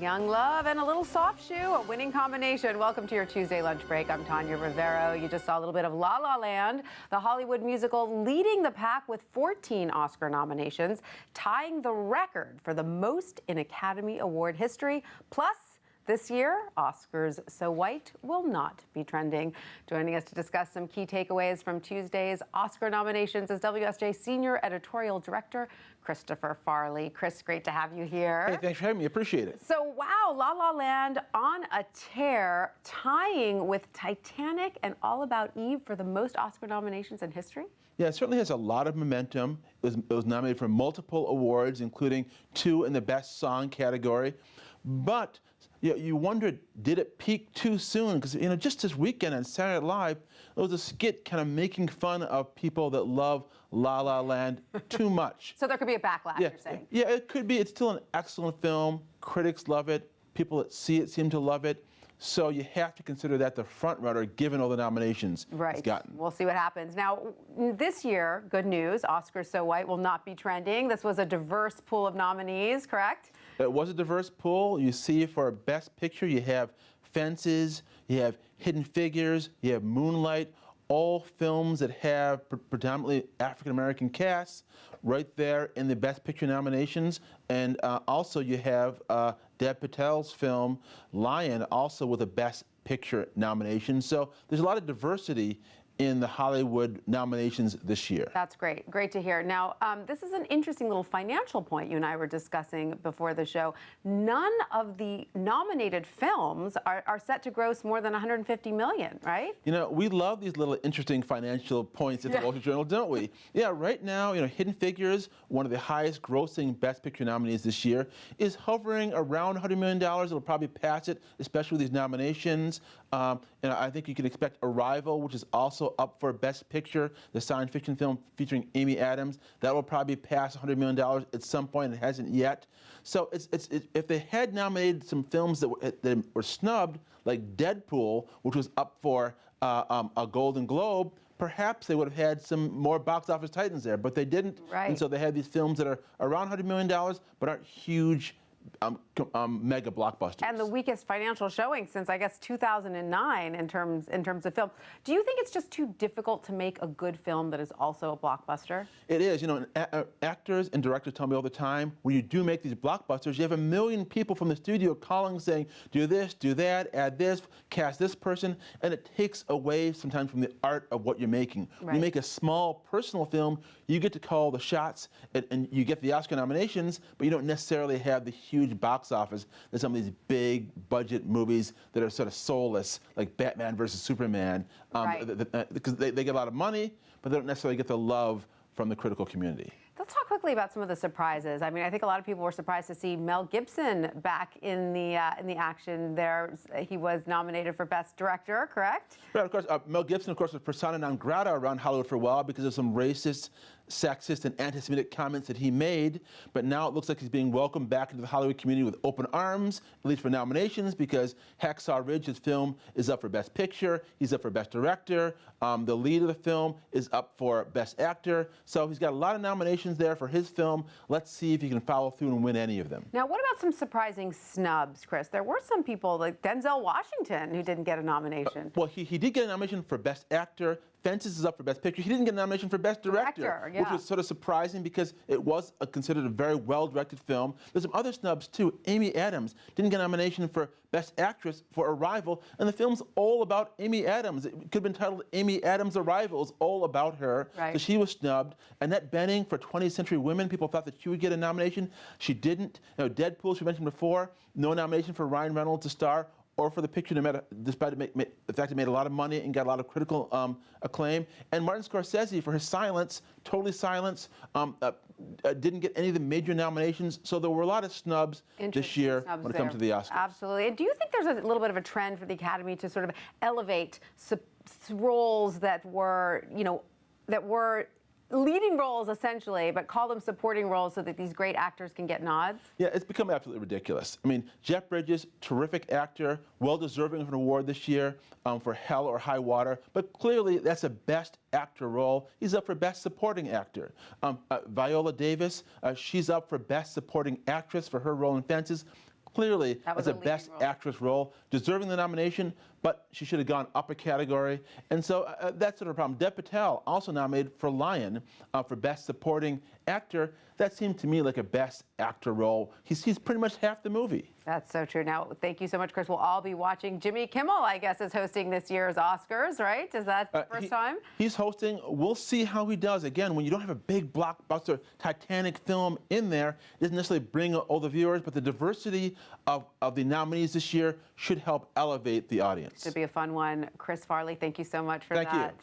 young love and a little soft shoe, a winning combination. Welcome to your Tuesday lunch break. I'm Tanya Rivero. You just saw a little bit of La La Land, the Hollywood musical leading the pack with 14 Oscar nominations, tying the record for the most in Academy Award history. Plus, this year, Oscars So White will not be trending. Joining us to discuss some key takeaways from Tuesday's Oscar nominations is WSJ Senior Editorial Director Christopher Farley. Chris, great to have you here. Hey, thanks for having me. Appreciate it. So, wow, La La Land on a tear, tying with Titanic and All About Eve for the most Oscar nominations in history? Yeah, it certainly has a lot of momentum. It was nominated for multiple awards, including 2 in the Best Song category. But you wondered, did it peak too soon? Because just this weekend on Saturday Night Live, there was a skit kind of making fun of people that love La La Land too much. So there could be a backlash, Yeah, you're saying? Yeah, it could be. It's still an excellent film. Critics love it. People that see it seem to love it. So you have to consider that the front runner, given all the nominations it's gotten. We'll see what happens. Now, this year, good news, Oscars So White will not be trending. This was a diverse pool of nominees, correct? It was a diverse pool. You see, for Best Picture, you have Fences, you have Hidden Figures, you have Moonlight, all films that have predominantly African-American casts right there in the Best Picture nominations. And also you have Dev Patel's film, Lion, also with a Best Picture nomination. So there's a lot of diversity in the Hollywood nominations this year. That's great. Great to hear. Now, this is an interesting little financial point you and I were discussing before the show. None of the nominated films are set to gross more than $150 million, right? We love these little interesting financial points at the Wall Street Journal, don't we? Yeah, right now, Hidden Figures, one of the highest grossing Best Picture nominees this year, is hovering around $100 million. It'll probably pass it, especially with these nominations. I think you can expect Arrival, which is also up for Best Picture, the science fiction film featuring Amy Adams. That will probably pass $100 million at some point. It hasn't yet. So if they had nominated some films that were snubbed, like Deadpool, which was up for a Golden Globe, perhaps they would have had some more box office titans there, but they didn't. Right. And so they had these films that are around $100 million, but aren't huge mega blockbusters. And the weakest financial showing since, I guess, 2009 in terms of film. Do you think it's just too difficult to make a good film that is also a blockbuster? It is. Actors and directors tell me all the time, when you do make these blockbusters, you have 1 million people from the studio calling saying, do this, do that, add this, cast this person, and it takes away sometimes from the art of what you're making. Right. When you make a small personal film, you get to call the shots and you get the Oscar nominations, but you don't necessarily have the huge box office that some of these big budget movies that are sort of soulless, like Batman versus Superman, because they get a lot of money, but they don't necessarily get the love from the critical community. Let's talk quickly about some of the surprises. I mean, I think a lot of people were surprised to see Mel Gibson back in the action there. He was nominated for Best Director, correct? Right, of course. Mel Gibson, of course, was persona non grata around Hollywood for a while because of some racist, sexist, and anti-Semitic comments that he made. But now it looks like he's being welcomed back into the Hollywood community with open arms, at least for nominations, because Hacksaw Ridge, his film, is up for Best Picture. He's up for Best Director. The lead of the film is up for Best Actor. So he's got a lot of nominations there for his film. Let's see if he can follow through and win any of them. Now, what about some surprising snubs, Chris? There were some people like Denzel Washington who didn't get a nomination. Well, he did get a nomination for Best Actor. Fences is up for Best Picture. He didn't get a nomination for Best Director, which was sort of surprising because it was considered a very well-directed film. There's some other snubs, too. Amy Adams didn't get a nomination for Best Actress for Arrival, and the film's all about Amy Adams. It could have been titled Amy Adams' Arrival. It's all about her. Right. So she was snubbed. Annette Bening for 20th Century Women, people thought that she would get a nomination. She didn't. Deadpool, she mentioned before, no nomination for Ryan Reynolds to star or for the picture, no matter, despite the fact it made a lot of money and got a lot of critical acclaim. And Martin Scorsese, for his Silence, Totally Silence, didn't get any of the major nominations. So there were a lot of snubs this year when it comes to the Oscars. Absolutely. And do you think there's a little bit of a trend for the Academy to sort of elevate roles that were, leading roles essentially, but call them supporting roles so that these great actors can get nods? Yeah, it's become absolutely ridiculous. I mean, Jeff Bridges, terrific actor, well-deserving of an award this year for Hell or High Water, but clearly that's a Best Actor role. He's up for Best Supporting Actor. Viola Davis, she's up for Best Supporting Actress for her role in Fences. clearly That was as a a leading Best role. Actress role, deserving the nomination, but she should have gone up a category. And so that's sort of a problem. Dev Patel, also nominated for Lion for Best Supporting Actor. That seemed to me like a Best Actor role. He's pretty much half the movie. That's so true. Now, thank you so much, Chris. We'll all be watching. Jimmy Kimmel, I guess, is hosting this year's Oscars, right? Is that the first time? He's hosting. We'll see how he does. Again, when you don't have a big blockbuster Titanic film in there, it doesn't necessarily bring all the viewers, but the diversity of the nominees this year should help elevate the audience. Should be a fun one. Chris Farley, thank you so much for Thank that. you.